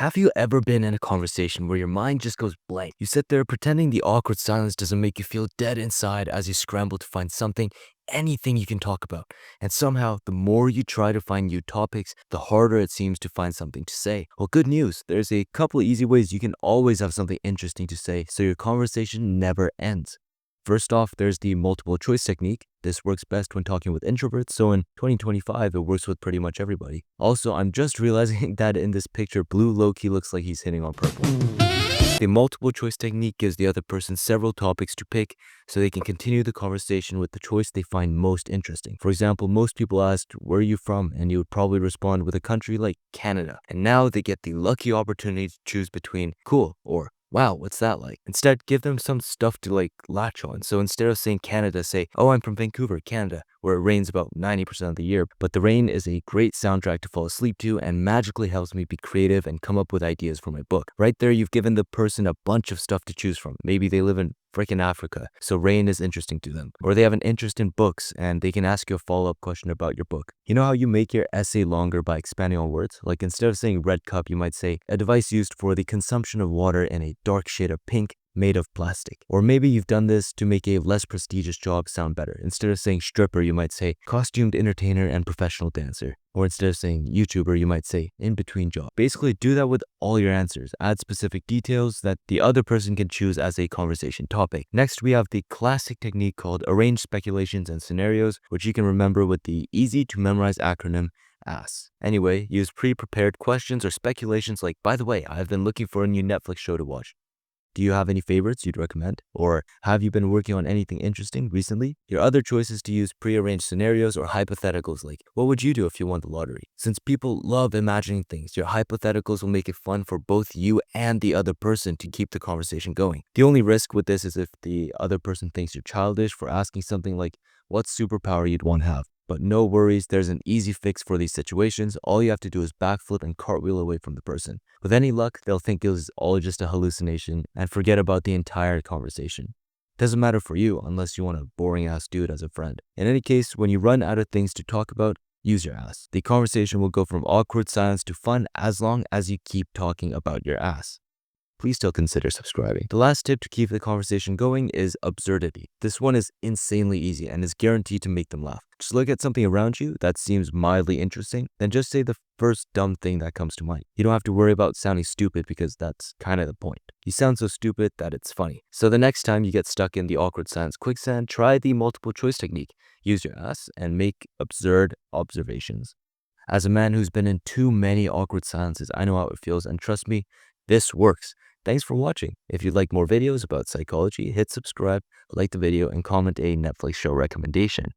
Have you ever been in a conversation where your mind just goes blank? You sit there pretending the awkward silence doesn't make you feel dead inside as you scramble to find something, anything you can talk about. And somehow, the more you try to find new topics, the harder it seems to find something to say. Well, good news. There's a couple easy ways you can always have something interesting to say so your conversation never ends. First off, there's the multiple choice technique. This works best when talking with introverts, so in 2025, it works with pretty much everybody. Also, I'm just realizing that in this picture, blue low-key looks like he's hitting on purple. The multiple choice technique gives the other person several topics to pick so they can continue the conversation with the choice they find most interesting. For example, most people asked, "Where are you from?" and you would probably respond with a country like Canada. And now they get the lucky opportunity to choose between "cool" or "wow, what's that like?" Instead, give them some stuff to latch on. So instead of saying Canada, say, "Oh, I'm from Vancouver, Canada, where it rains about 90% of the year, but the rain is a great soundtrack to fall asleep to and magically helps me be creative and come up with ideas for my book." Right there, you've given the person a bunch of stuff to choose from. Maybe they live in freaking Africa, so rain is interesting to them. Or they have an interest in books and they can ask you a follow-up question about your book. You know how you make your essay longer by expanding on words? Like instead of saying red cup, you might say a device used for the consumption of water in a dark shade of pink made of plastic. Or maybe you've done this to make a less prestigious job sound better. Instead of saying stripper, you might say costumed entertainer and professional dancer. Or instead of saying YouTuber, you might say in-between job. Basically, do that with all your answers. Add specific details that the other person can choose as a conversation topic. Next, we have the classic technique called arranged speculations and scenarios, which you can remember with the easy to memorize acronym ASS. Anyway, use pre-prepared questions or speculations like, "By the way, I've been looking for a new Netflix show to watch. Do you have any favorites you'd recommend?" Or "Have you been working on anything interesting recently?" Your other choice is to use prearranged scenarios or hypotheticals like, "What would you do if you won the lottery?" Since people love imagining things, your hypotheticals will make it fun for both you and the other person to keep the conversation going. The only risk with this is if the other person thinks you're childish for asking something like, "What superpower you'd want to have?" But no worries, there's an easy fix for these situations. All you have to do is backflip and cartwheel away from the person. With any luck, they'll think it was all just a hallucination and forget about the entire conversation. Doesn't matter for you unless you want a boring ass dude as a friend. In any case, when you run out of things to talk about, use your ass. The conversation will go from awkward silence to fun as long as you keep talking about your ass. Please still consider subscribing. The last tip to keep the conversation going is absurdity. This one is insanely easy and is guaranteed to make them laugh. Just look at something around you that seems mildly interesting, then just say the first dumb thing that comes to mind. You don't have to worry about sounding stupid because that's kind of the point. You sound so stupid that it's funny. So the next time you get stuck in the awkward silence quicksand, try the multiple choice technique. Use your ass and make absurd observations. As a man who's been in too many awkward silences, I know how it feels, and trust me, this works. Thanks for watching. If you'd like more videos about psychology, hit subscribe, like the video, and comment a Netflix show recommendation.